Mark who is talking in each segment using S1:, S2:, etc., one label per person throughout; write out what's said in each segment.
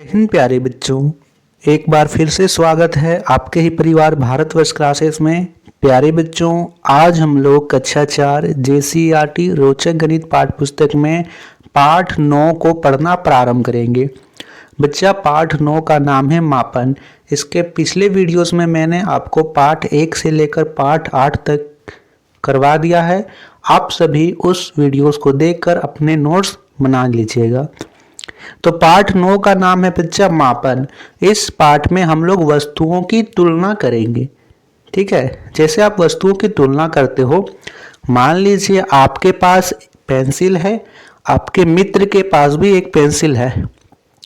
S1: हिंद प्यारे बच्चों, एक बार फिर से स्वागत है आपके ही परिवार भारतवर्ष क्लासेस में। प्यारे बच्चों, आज हम लोग कक्षा 4 JCERT रोचक गणित पाठ पुस्तक में पाठ 9 को पढ़ना प्रारंभ करेंगे। बच्चा, पाठ 9 का नाम है मापन। इसके पिछले वीडियोस में मैंने आपको पाठ 1 से लेकर पाठ 8 तक करवा दिया है। आप सभी उस वीडियोस को देखकर अपने नोट्स बना लीजिएगा। तो पाठ 9 का नाम है बच्चा मापन। इस पाठ में हम लोग वस्तुओं की तुलना करेंगे। ठीक है, जैसे आप वस्तुओं की तुलना करते हो, मान लीजिए आपके पास पेंसिल है, आपके मित्र के पास भी एक पेंसिल है,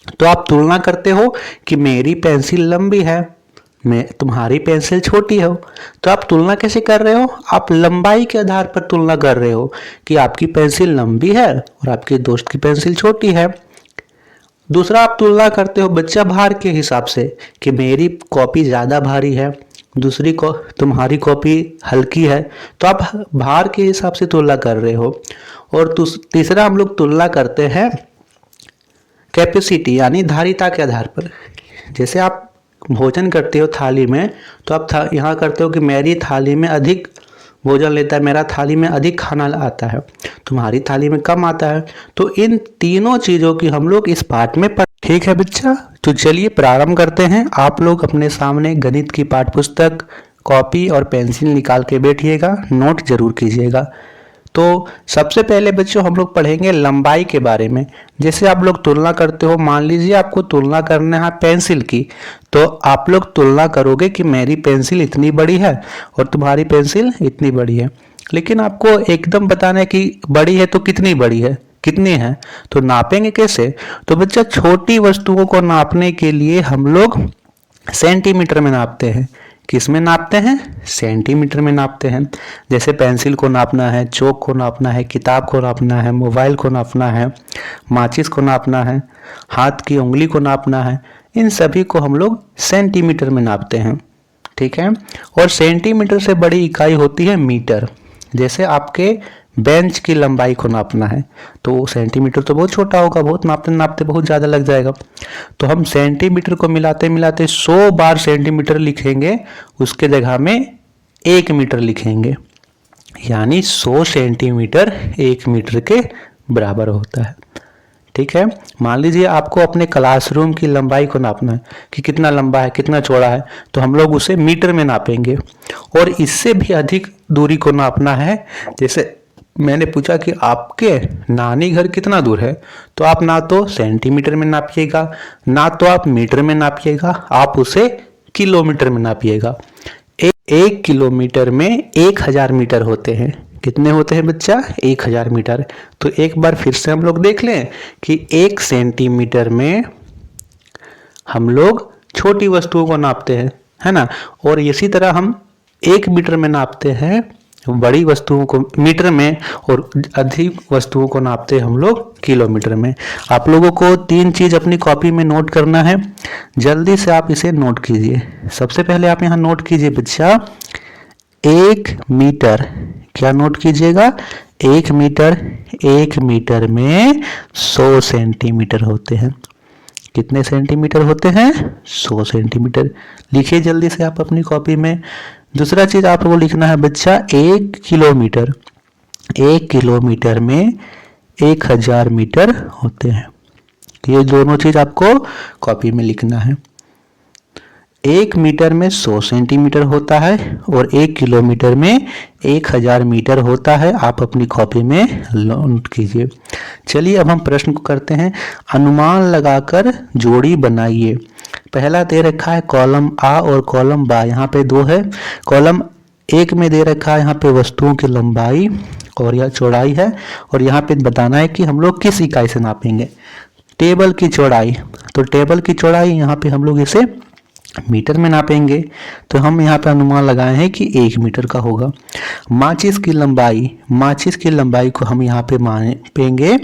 S1: तो आप तुलना करते हो कि मेरी पेंसिल लंबी है, मैं तुम्हारी पेंसिल छोटी हो। तो आप तुलना कैसे कर रहे हो? आप लंबाई के आधार पर तुलना कर रहे हो कि आपकी पेंसिल लंबी है और आपके दोस्त की पेंसिल छोटी है। दूसरा, आप तुलना करते हो बच्चा भार के हिसाब से कि मेरी कॉपी ज़्यादा भारी है, दूसरी को तुम्हारी कॉपी हल्की है, तो आप भार के हिसाब से तुलना कर रहे हो। और तीसरा हम लोग तुलना करते हैं कैपेसिटी यानी धारिता के आधार पर। जैसे आप भोजन करते हो थाली में, तो आप यहाँ करते हो कि मेरी थाली में अधिक भोजन लेता है, मेरा थाली में अधिक खाना आता है, तुम्हारी थाली में कम आता है। तो इन तीनों चीज़ों की हम लोग इस पाठ में ठीक है बच्चा, तो चलिए प्रारंभ करते हैं। आप लोग अपने सामने गणित की पाठ पुस्तक, कॉपी और पेंसिल निकाल के बैठिएगा, नोट जरूर कीजिएगा। तो सबसे पहले बच्चों हम लोग पढ़ेंगे लंबाई के बारे में। जैसे आप लोग तुलना करते हो, मान लीजिए आपको तुलना करना है पेंसिल की, तो आप लोग तुलना करोगे कि मेरी पेंसिल इतनी बड़ी है और तुम्हारी पेंसिल इतनी बड़ी है। लेकिन आपको एकदम बताना है कि बड़ी है तो कितनी बड़ी है, कितनी है, तो नापेंगे कैसे? तो बच्चा, छोटी वस्तुओं को नापने के लिए हम लोग सेंटीमीटर में नापते हैं। किस में नापते हैं? सेंटीमीटर में नापते हैं। जैसे पेंसिल को नापना है, चौक को नापना है, किताब को नापना है, मोबाइल को नापना है, माचिस को नापना है, हाथ की उंगली को नापना है, इन सभी को हम लोग सेंटीमीटर में नापते हैं। ठीक है, और सेंटीमीटर से बड़ी इकाई होती है मीटर। जैसे आपके बेंच की लंबाई को नापना है, तो सेंटीमीटर तो बहुत छोटा होगा, बहुत नापते नापते बहुत ज़्यादा लग जाएगा। तो हम सेंटीमीटर को मिलाते मिलाते 100 बार सेंटीमीटर लिखेंगे, उसके जगह में 1 मीटर लिखेंगे, यानी 100 सेंटीमीटर 1 मीटर के बराबर होता है। ठीक है, मान लीजिए आपको अपने क्लासरूम की लंबाई को नापना है कि कितना लंबा है, कितना चौड़ा है, तो हम लोग उसे मीटर में नापेंगे। और इससे भी अधिक दूरी को नापना है, जैसे मैंने पूछा कि आपके नानी घर कितना दूर है, तो आप ना तो सेंटीमीटर में नापिएगा, ना तो आप मीटर में नापिएगा, आप उसे किलोमीटर में नापिएगा। एक किलोमीटर में 1000 मीटर होते हैं। कितने होते हैं बच्चा? 1000 मीटर। तो एक बार फिर से हम लोग देख लें कि 1 सेंटीमीटर में हम लोग छोटी वस्तुओं को नापते हैं, है ना, और इसी तरह हम 1 मीटर में नापते हैं बड़ी वस्तुओं को मीटर में, और अधिक वस्तुओं को नापते हैं हम लोग किलोमीटर में। आप लोगों को 3 चीज अपनी कॉपी में नोट करना है, जल्दी से आप इसे नोट कीजिए। सबसे पहले आप यहाँ नोट कीजिए बच्चा, 1 मीटर। क्या नोट कीजिएगा? 1 मीटर। 1 मीटर में 100 सेंटीमीटर होते हैं। कितने सेंटीमीटर होते हैं? 100 सेंटीमीटर। लिखिए जल्दी से आप अपनी कॉपी में। दूसरा चीज आपको लिखना है बच्चा, 1 किलोमीटर। 1 किलोमीटर में 1000 मीटर होते हैं। ये दोनों चीज आपको कॉपी में लिखना है। 1 मीटर में 100 सेंटीमीटर होता है और 1 किलोमीटर में 1000 मीटर होता है। आप अपनी कॉपी में नोट कीजिए। चलिए अब हम प्रश्न को करते हैं। अनुमान लगाकर जोड़ी बनाइए। पहला दे रखा है कॉलम आ और कॉलम बा, यहाँ पे 2 है। कॉलम 1 में दे रखा है यहाँ पे वस्तुओं की लंबाई और यह चौड़ाई है, और यहाँ पे बताना है कि हम लोग किस इकाई से नापेंगे। टेबल की चौड़ाई, तो टेबल की चौड़ाई यहाँ पे हम लोग इसे मीटर में नापेंगे, तो हम यहाँ पे अनुमान लगाए हैं कि 1 मीटर का होगा। माचिस की लंबाई, माचिस की लंबाई को हम यहाँ पे मापेंगे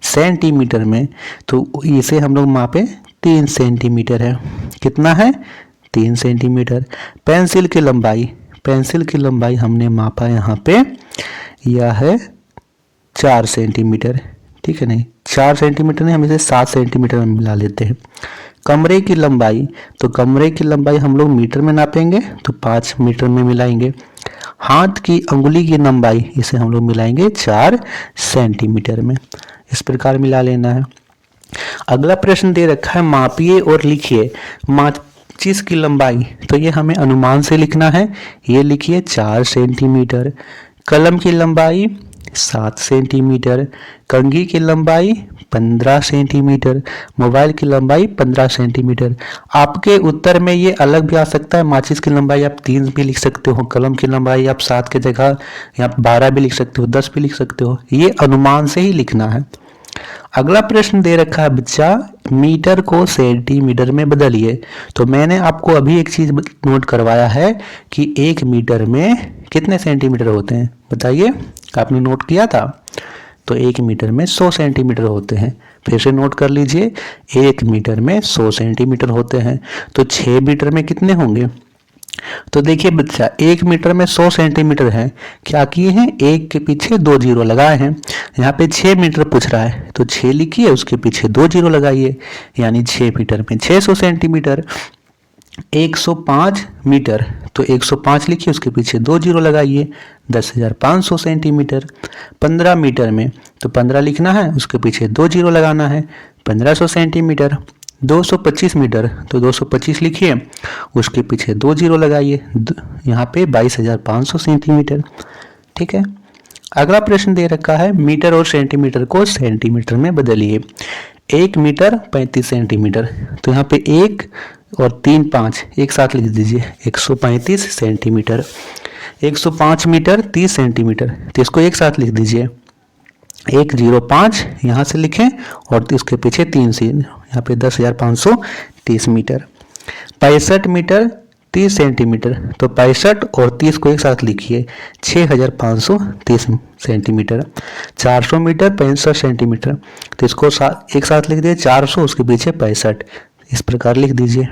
S1: सेंटीमीटर में, तो इसे हम लोग मापे 3 सेंटीमीटर है। कितना है? 3 सेंटीमीटर। पेंसिल की लंबाई, पेंसिल की लंबाई हमने मापा यहाँ पे, यह है 4 सेंटीमीटर। ठीक है, नहीं 4 सेंटीमीटर नहीं, हम इसे 7 सेंटीमीटर में मिला लेते हैं। कमरे की लंबाई, तो कमरे की लंबाई हम लोग मीटर में नापेंगे तो 5 मीटर में मिलाएंगे। हाथ की अंगुली की लंबाई, इसे हम लोग मिलाएंगे 4 सेंटीमीटर में। इस प्रकार मिला लेना है। अगला प्रश्न दे रखा है मापिए और लिखिए माचिस की लंबाई, तो ये हमें अनुमान से लिखना है। ये लिखिए 4 सेंटीमीटर। कलम की लंबाई 7 सेंटीमीटर। कंघी की लंबाई 15 सेंटीमीटर। मोबाइल की लंबाई 15 सेंटीमीटर। आपके उत्तर में ये अलग भी आ सकता है। माचिस की लंबाई आप 3 भी लिख सकते हो, कलम की लंबाई आप 7 की जगह आप 12 भी लिख सकते हो, 10 भी लिख सकते हो। ये अनुमान से ही लिखना है। अगला प्रश्न दे रखा है बच्चा मीटर को सेंटीमीटर में बदलिए। तो मैंने आपको अभी एक चीज नोट करवाया है कि 1 मीटर में कितने सेंटीमीटर होते हैं, बताइए। आपने नोट किया था? तो 1 मीटर में 100 सेंटीमीटर होते हैं। फिर से नोट कर लीजिए, 1 मीटर में 100 सेंटीमीटर होते हैं। तो 6 मीटर में कितने होंगे? तो देखिए बच्चा 1 मीटर में 100 सेंटीमीटर है, क्या किए हैं, 1 के पीछे 2 जीरो लगाए हैं। यहाँ पे 6 मीटर पूछ रहा है तो 6 लिखिए, उसके पीछे 2 जीरो लगाइए, यानी 6 मीटर में 600 सेंटीमीटर। 105 मीटर, तो 105 लिखिए, उसके पीछे 2 जीरो लगाइए, 10,500 सेंटीमीटर। 15 मीटर में, तो 15 लिखना है, उसके पीछे 2 जीरो लगाना है, 1500 सेंटीमीटर। 225 मीटर, तो 225 लिखिए, उसके पीछे 2 जीरो लगाइए, यहाँ पे 22,500 सेंटीमीटर। ठीक है। अगला प्रश्न दे रखा है मीटर और सेंटीमीटर को सेंटीमीटर में बदलिए। 1 मीटर 35 सेंटीमीटर, तो यहाँ पे 1 और 3 5 एक साथ लिख दीजिए, 135 सेंटीमीटर। 105 मीटर 30 सेंटीमीटर, तो इसको एक साथ लिख दीजिए, 105 यहाँ से लिखें और इसके पीछे 3 से, यहाँ पे 10,530 मीटर। 65 मीटर 30 सेंटीमीटर, तो 65 और 30 को एक साथ लिखिए, 6,530 सेंटीमीटर। 400 मीटर 65 सेंटीमीटर, तो इसको एक साथ लिख दिए, 400 उसके पीछे 65, इस प्रकार लिख दीजिए।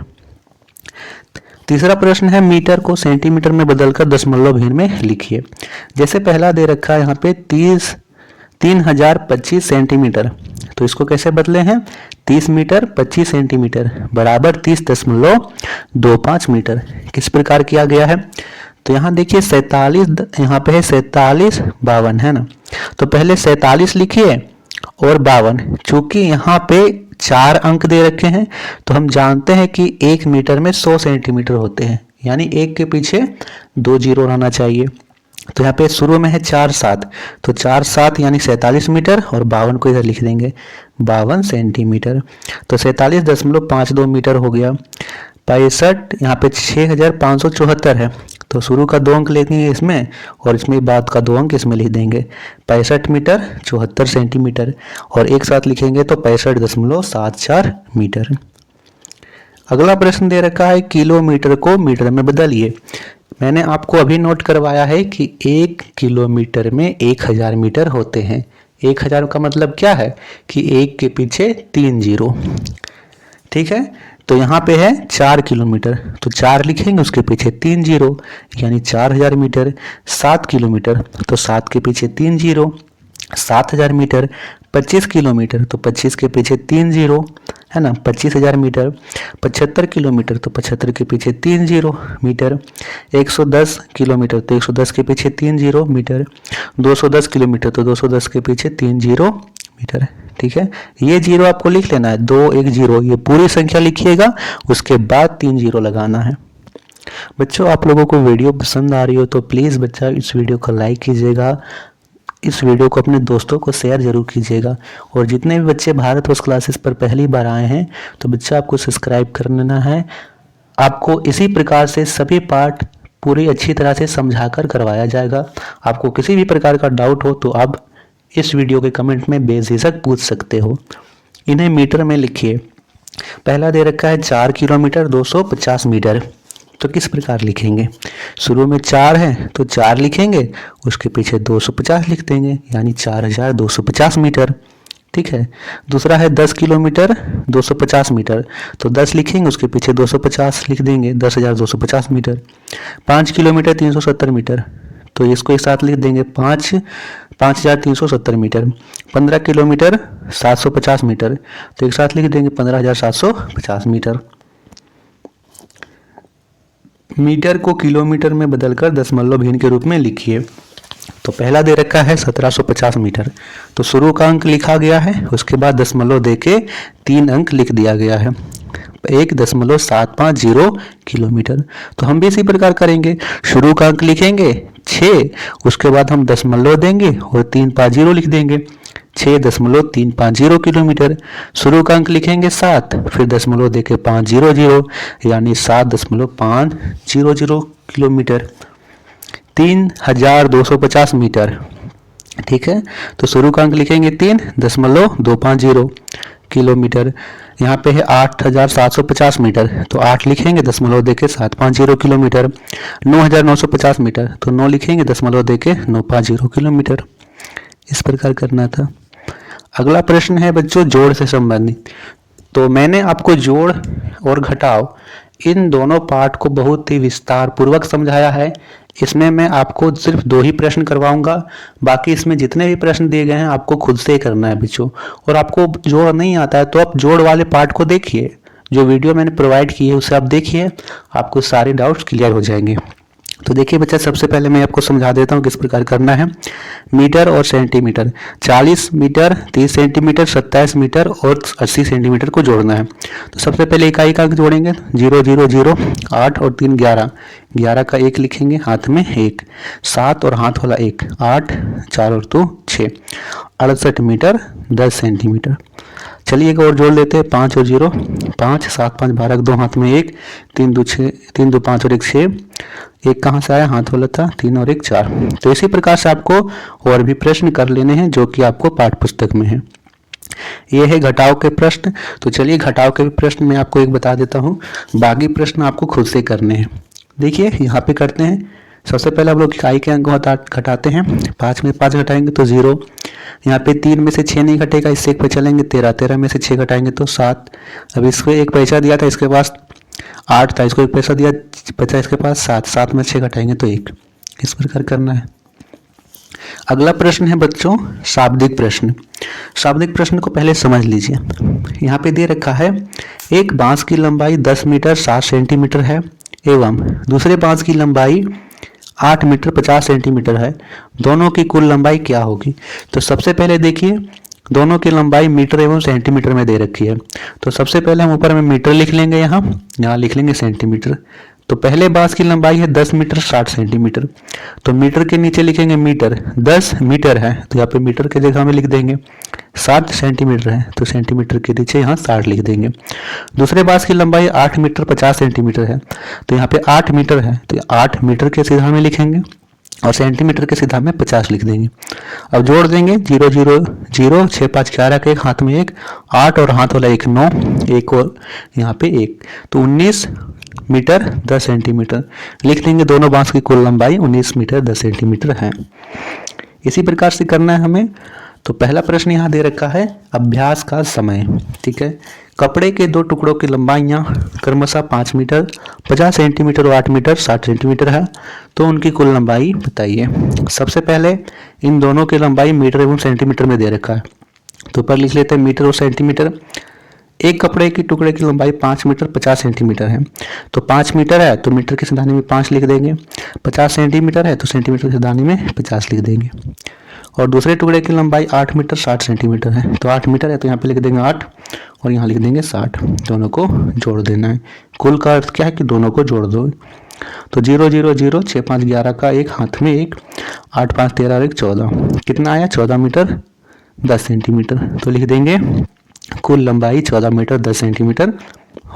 S1: तीसरा प्रश्न है मीटर को सेंटीमीटर में बदलकर दशमलव भिन्न में लिखिए। जैसे पहला दे रखा है यहाँ पे 3025 सेंटीमीटर, तो इसको कैसे बदले हैं, 30 मीटर 25 सेंटीमीटर बराबर 30.25 मीटर। किस प्रकार किया गया है, तो यहाँ देखिए 47, यहाँ पे है 47 52 है ना, तो पहले 47 लिखिए और 52, चूंकि यहाँ पे 4 अंक दे रखे हैं तो हम जानते हैं कि 1 मीटर में 100 सेंटीमीटर होते हैं, यानी 1 के पीछे 2 जीरो रहना चाहिए। तो यहाँ पे शुरू में है 4 7, तो 4 7 यानी 47 मीटर और 52 को इधर लिख देंगे 52 सेंटीमीटर, तो 47.52 मीटर हो गया। 65 यहाँ पे 6,574 है, तो शुरू का 2 अंक लेंगे इसमें और इसमें बाद का 2 अंक इसमें लिख देंगे, 65 मीटर 74 सेंटीमीटर, और एक साथ लिखेंगे तो 65.74 मीटर। अगला प्रश्न दे रखा है किलोमीटर को मीटर में बदलिए। मैंने आपको अभी नोट करवाया है कि 1 किलोमीटर में 1000 मीटर होते हैं। 1000 का मतलब क्या है कि 1 के पीछे 3 जीरो। ठीक है, तो यहाँ पे है 4 किलोमीटर, तो 4 लिखेंगे, उसके पीछे 3 जीरो, यानी 4000 मीटर। 7 किलोमीटर, तो 7 के पीछे 3 जीरो, 7000 मीटर। 25 किलोमीटर, तो 25 के पीछे 3 जीरो, है ना, 25,000 मीटर। 75 किलोमीटर, तो 75 के पीछे 3 जीरो मीटर। 110 किलोमीटर, तो 110 के पीछे 3 जीरो मीटर। 210 किलोमीटर, तो 210 के पीछे 3 जीरो मीटर। ठीक है, ये जीरो आपको लिख लेना है, 2 1 जीरो, ये पूरी संख्या लिखिएगा, उसके बाद 3 जीरो लगाना है। बच्चों, आप लोगों को वीडियो पसंद आ रही हो तो प्लीज़ बच्चा इस वीडियो को लाइक कीजिएगा, इस वीडियो को अपने दोस्तों को शेयर जरूर कीजिएगा, और जितने भी बच्चे भारत वर्ष क्लासेस पर पहली बार आए हैं तो बच्चा आपको सब्सक्राइब कर लेना है। आपको इसी प्रकार से सभी पार्ट पूरी अच्छी तरह से समझाकर करवाया जाएगा। आपको किसी भी प्रकार का डाउट हो तो आप इस वीडियो के कमेंट में बेझिझक पूछ सकते हो। इन्हें मीटर में लिखिए। पहला दे रखा है 4 किलोमीटर 250 मीटर, तो किस प्रकार लिखेंगे, शुरू में 4 है तो 4 लिखेंगे, उसके पीछे 250 लिख देंगे, यानी 4250 मीटर। ठीक है। दूसरा है 10 किलोमीटर 250 मीटर, तो 10 लिखेंगे, उसके पीछे 250 लिख देंगे, 10,250 मीटर। 5 किलोमीटर 370 मीटर, तो इसको एक साथ लिख देंगे, 5 5370 मीटर। 15 किलोमीटर 750 मीटर, तो एक साथ लिख देंगे 15750 मीटर। मीटर को किलोमीटर में बदलकर दशमलव भिन्न के रूप में लिखिए। तो पहला दे रखा है 1750 मीटर, तो शुरू का अंक लिखा गया है, उसके बाद दशमलव दे के 3 अंक लिख दिया गया है, 1.750 किलोमीटर। तो हम भी इसी प्रकार करेंगे, शुरू का अंक लिखेंगे 6, उसके बाद हम दशमलव देंगे और 350 लिख देंगे, 6.350 किलोमीटर। शुरू का अंक लिखेंगे 7, फिर दशमलव देके 500, यानी 7.500 किलोमीटर, 3250 मीटर। ठीक है, तो शुरू का अंक लिखेंगे 3.250 किलोमीटर। यहाँ पे है 8750 मीटर, तो 8 लिखेंगे, दशमलव देके 750 किलोमीटर। 9950 मीटर, तो 9 लिखेंगे, दशमलव देके 950 किलोमीटर। इस प्रकार करना था। अगला प्रश्न है बच्चों जोड़ से संबंधित। तो मैंने आपको जोड़ और घटाव इन दोनों पार्ट को बहुत ही विस्तार पूर्वक समझाया है। इसमें मैं आपको सिर्फ 2 ही प्रश्न करवाऊंगा, बाकी इसमें जितने भी प्रश्न दिए गए हैं आपको खुद से ही करना है बच्चों। और आपको जोड़ नहीं आता है तो आप जोड़ वाले पार्ट को देखिए, जो वीडियो मैंने प्रोवाइड की है उसे आप देखिए, आपको सारे डाउट्स क्लियर हो जाएंगे। तो देखिए बच्चा, सबसे पहले मैं आपको समझा देता हूँ किस प्रकार करना है। मीटर और सेंटीमीटर, 40 मीटर, 30 सेंटीमीटर, 27 मीटर और 80 सेंटीमीटर को जोड़ना है। तो सबसे पहले इकाई का अंक जोड़ेंगे, 0 0 0, 8 और 3 11, 11 का 1 लिखेंगे, हाथ में 1, 7 और हाथ वाला 1, 8, 4 और 2 6, 68 मीटर 10 सेंटीमीटर। चलिए एक और जोड़ लेते हैं, 5 और 0, 5, 7 5 12, 2 हाथ में 1, 3 2 6, 3 2 5 और 1 6, 1 कहाँ से आया, हाथ वाला था, 3 और 1 4। तो इसी प्रकार से आपको और भी प्रश्न कर लेने हैं जो कि आपको पाठ्य पुस्तक में है। ये है घटाव के प्रश्न। तो चलिए घटाव के प्रश्न मैं आपको एक बता देता हूँ, बाकी प्रश्न आपको खुद से करने हैं। देखिए यहाँ पे करते हैं। सबसे पहले हम लोग इकाई के अंक घटाते हैं। 5 में 5 घटाएंगे तो 0, यहाँ पे 3 में से 6 नहीं घटेगा, इससे एक पे चलेंगे, 13, 13 में से 6 घटाएंगे तो 7। अब इसको एक पैसा दिया था, इसके पास 8 था, इसको एक पैसा दिया, बचा इसके पास 7, 7 में 6 घटाएंगे तो 1। इस प्रकार करना है। अगला प्रश्न है बच्चों शाब्दिक प्रश्न। शाब्दिक प्रश्न को पहले समझ लीजिए। यहाँ पे दे रखा है एक बांस की लंबाई 10 मीटर 7 सेंटीमीटर है एवं दूसरे बांस की लंबाई 8 मीटर 50 सेंटीमीटर है, दोनों की कुल लंबाई क्या होगी। तो सबसे पहले देखिए, दोनों की लंबाई मीटर एवं सेंटीमीटर में दे रखी है। तो सबसे पहले हम ऊपर में मीटर लिख लेंगे, यहाँ लिख लेंगे सेंटीमीटर। तो पहले बांस की लंबाई है 10 मीटर 60 सेंटीमीटर, तो मीटर के नीचे लिखेंगे मीटर, 10 मीटर है तो यहाँ पे मीटर के जगह में लिख देंगे, 60 सेंटीमीटर है तो सेंटीमीटर के नीचे यहाँ 60 लिख देंगे। दूसरे बांस की लंबाई 8 मीटर 50 सेंटीमीटर है, तो यहाँ पे 8 मीटर है तो 8 मीटर के सीधा में लिखेंगे और सेंटीमीटर के सीधा में 50 लिख देंगे। अब जोड़ देंगे, 0 0 0, 6 5 11 के 1, हाथ में 1, 8 और हाथ वाला 1 9, 1 और यहाँ पे 1, तो 19 मीटर 10 सेंटीमीटर लिख देंगे। दोनों बांस की कुल लंबाई 19 मीटर 10 सेंटीमीटर है। इसी प्रकार से करना है हमें। तो पहला प्रश्न यहाँ दे रखा है अभ्यास का समय। ठीक है, कपड़े के 2 टुकड़ों की लंबाइयाँ क्रमशः 5 मीटर 50 सेंटीमीटर और 8 मीटर 60 सेंटीमीटर है, तो उनकी कुल लंबाई बताइए। सबसे पहले इन दोनों की लंबाई मीटर एवं सेंटीमीटर में दे रखा है, तो ऊपर लिख लेते हैं मीटर और सेंटीमीटर। एक कपड़े की टुकड़े की लंबाई 5 मीटर 50 सेंटीमीटर है, तो 5 मीटर है तो मीटर के सिधानी में 5 लिख देंगे, 50 सेंटीमीटर है तो सेंटीमीटर के सिधानी में 50 लिख देंगे। और दूसरे टुकड़े की लंबाई 8 मीटर 60 सेंटीमीटर है, तो 8 मीटर है तो यहाँ पे लिख देंगे 8 और यहाँ लिख देंगे 60। दोनों को जोड़ देना है। कुल का अर्थ क्या है कि दोनों को जोड़ दो। तो 0 0 0, 6 5 11 का 1, हाथ में 1, 8 5 13 और 1 14, कितना आया 14 मीटर 10 सेंटीमीटर। तो लिख देंगे कुल लंबाई 14 मीटर 10 सेंटीमीटर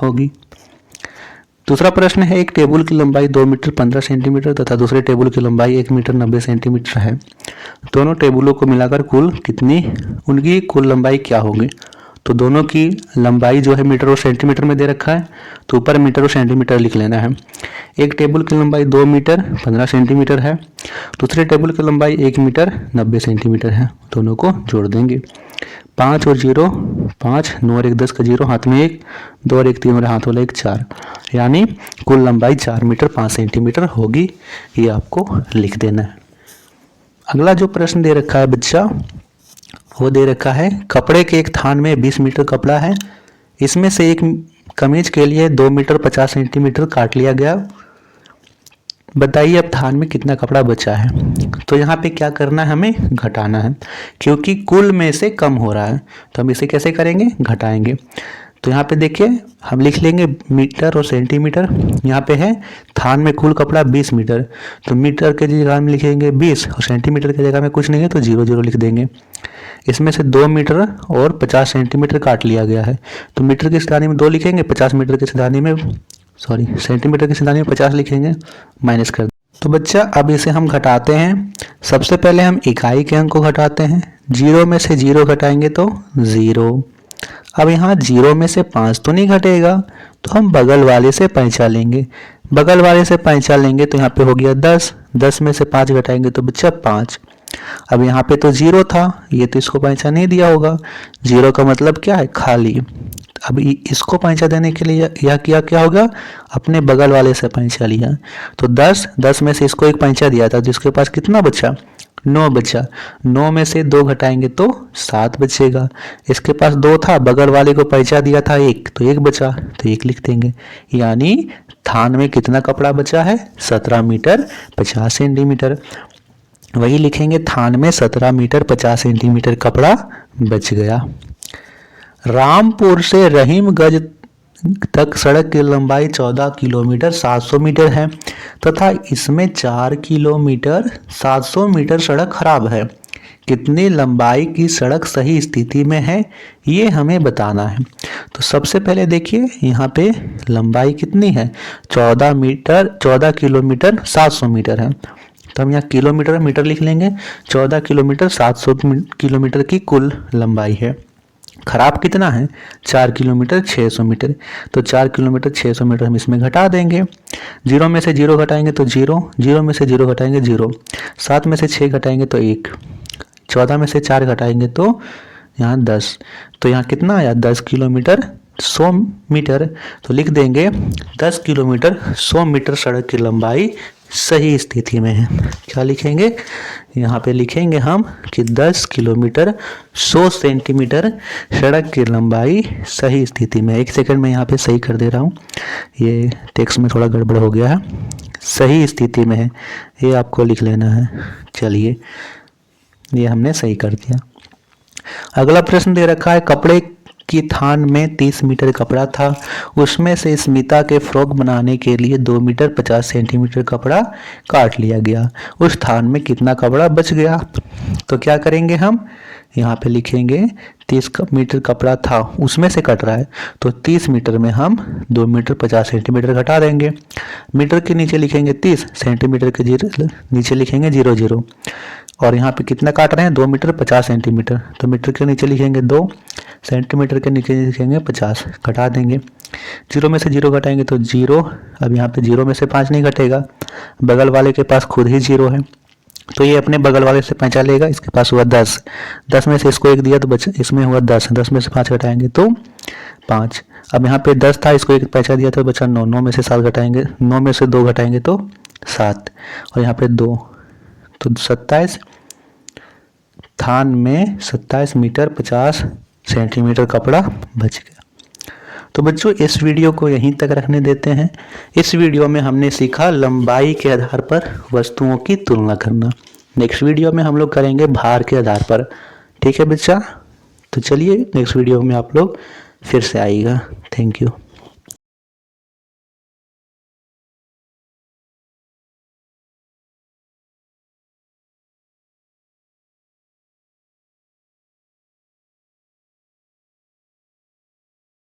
S1: होगी। दूसरा प्रश्न है एक टेबल की लंबाई 2 मीटर 15 सेंटीमीटर तथा दूसरे टेबल की लंबाई 1 मीटर 90 सेंटीमीटर है, दोनों टेबलों को मिलाकर उनकी कुल लंबाई क्या होगी। तो दोनों की लंबाई जो है मीटर और सेंटीमीटर में दे रखा है, तो ऊपर मीटर और सेंटीमीटर लिख लेना है। एक टेबल की लंबाई 2 मीटर 15 सेंटीमीटर है, दूसरे टेबल की लंबाई 1 मीटर 90 सेंटीमीटर है, दोनों को जोड़ देंगे। 5 और 0, 5, 9 और 1 10 का 0, हाथ में 1, 2 और 1 3 और हाथ वाला 1 4, यानी कुल लंबाई 4 मीटर 5 सेंटीमीटर होगी। ये आपको लिख देना है। अगला जो प्रश्न दे रखा है बच्चा, वो दे रखा है कपड़े के एक थान में 20 मीटर कपड़ा है, इसमें से एक कमीज के लिए 2 मीटर 50 सेंटीमीटर काट लिया गया, बताइए अब थान में कितना कपड़ा बचा है। तो यहाँ पे क्या करना है, हमें घटाना है, क्योंकि कुल में से कम हो रहा है, तो हम इसे कैसे करेंगे, घटाएंगे। तो यहाँ पे देखिए हम लिख लेंगे मीटर और सेंटीमीटर। यहाँ पे है थान में कुल कपड़ा 20 मीटर, तो मीटर के जगह में लिखेंगे 20 और सेंटीमीटर की जगह में कुछ नहीं है तो 0 लिख देंगे। इसमें से 2 मीटर और 50 सेंटीमीटर काट लिया गया है, तो मीटर की सिधानी में 2 लिखेंगे, 50 मीटर की सिधानी में सेंटीमीटर की सिधानी में 50 लिखेंगे, माइनस कर। तो बच्चा अब इसे हम घटाते हैं। सबसे पहले हम इकाई के अंक को घटाते हैं, 0 में से 0 घटाएंगे तो 0। अब यहाँ 0 में से 5 तो नहीं घटेगा, तो हम बगल वाले से पैंचा लेंगे, बगल वाले से पैंचा लेंगे तो यहाँ पे हो गया 10, 10 में से 5 घटाएंगे तो बच्चा 5। अब यहाँ पे तो 0 था, ये तो इसको पैंचा नहीं दिया होगा, 0 का मतलब क्या है, खाली। अब इसको पैंचा देने के लिए यह क्या होगा, अपने बगल वाले से पैंचा लिया, तो 10 में से इसको एक पैंचा दिया था, जिसके पास कितना बचा, 9 बचा। 9 में से 2 घटाएंगे तो 7 बचेगा। इसके पास 2 था, बगल वाले को पैंचा दिया था 1, तो 1 बचा, तो 1 लिख देंगे। यानी थान में कितना कपड़ा बचा है, 17 मीटर 50 सेंटीमीटर। वही लिखेंगे, थान में 17 मीटर 50 सेंटीमीटर कपड़ा बच गया। रामपुर से रहीमगंज तक सड़क की लंबाई 14 किलोमीटर 700 मीटर है तथा इसमें 4 किलोमीटर 700 मीटर सड़क खराब है। कितनी लंबाई की सड़क सही स्थिति में है, ये हमें बताना है। तो सबसे पहले देखिए यहाँ पे लंबाई कितनी है, 14 किलोमीटर 700 मीटर है, तो हम यहाँ किलोमीटर मीटर लिख लेंगे। 14 किलोमीटर 700 किलोमीटर की कुल लंबाई है। खराब कितना है, 4 किलोमीटर 600 मीटर, तो 4 किलोमीटर 600 मीटर हम इसमें घटा देंगे। 0 में से 0 घटाएंगे तो 0, 0 में से 0 घटाएंगे 0, 7 में से 6 घटाएंगे तो 1, 14 में से 4 घटाएंगे तो यहाँ 10, तो यहाँ कितना आया, 10 किलोमीटर 100 मीटर। तो लिख देंगे 10 किलोमीटर 100 मीटर सड़क की लंबाई सही स्थिति में है। क्या लिखेंगे, यहाँ पे लिखेंगे हम कि 10 किलोमीटर 100 सेंटीमीटर सड़क की लंबाई सही स्थिति में। 1 सेकंड में यहाँ पे सही कर दे रहा हूँ, ये टेक्स्ट में थोड़ा गड़बड़ हो गया है, सही स्थिति में है, ये आपको लिख लेना है। चलिए ये हमने सही कर दिया। अगला प्रश्न दे रखा है, कपड़े की थान में 30 मीटर कपड़ा था, उसमें से स्मिता के फ्रॉक बनाने के लिए 2 मीटर 50 सेंटीमीटर कपड़ा काट लिया गया, उस थान में कितना कपड़ा बच गया। तो क्या करेंगे हम, यहाँ पे लिखेंगे 30 मीटर कपड़ा था, उसमें से कट रहा है, तो 30 मीटर में हम 2 मीटर 50 सेंटीमीटर घटा देंगे। मीटर के नीचे लिखेंगे 30, सेंटीमीटर के नीचे लिखेंगे 0, और यहाँ पे कितना काट रहे हैं, 2 मीटर 50 सेंटीमीटर, तो मीटर के नीचे लिखेंगे 2, सेंटीमीटर के नीचे लिखेंगे 50, घटा देंगे। 0 में से 0 घटाएंगे तो 0। अब यहाँ पे 0 में से 5 नहीं घटेगा, बगल वाले के पास खुद ही 0 है, तो ये अपने बगल वाले से पैंचा लेगा, इसके पास हुआ 10, 10 में से इसको 1 दिया तो बच, इसमें हुआ 10, 10 में से 5 घटाएंगे तो 5। अब यहाँ पे 10 था, इसको 1 पैंचा दिया तो बचा 9, 9 में से 7 घटाएंगे, 9 में से 2 घटाएंगे तो 7, और यहाँ पे 2, तो 27। थान में 27 मीटर 50 सेंटीमीटर कपड़ा बच गया। तो बच्चों इस वीडियो को यहीं तक रखने देते हैं। इस वीडियो में हमने सीखा लंबाई के आधार पर वस्तुओं की तुलना करना। नेक्स्ट वीडियो में हम लोग करेंगे भार के आधार पर। ठीक है बच्चा, तो चलिए नेक्स्ट वीडियो में आप लोग फिर से आइएगा। Thank you.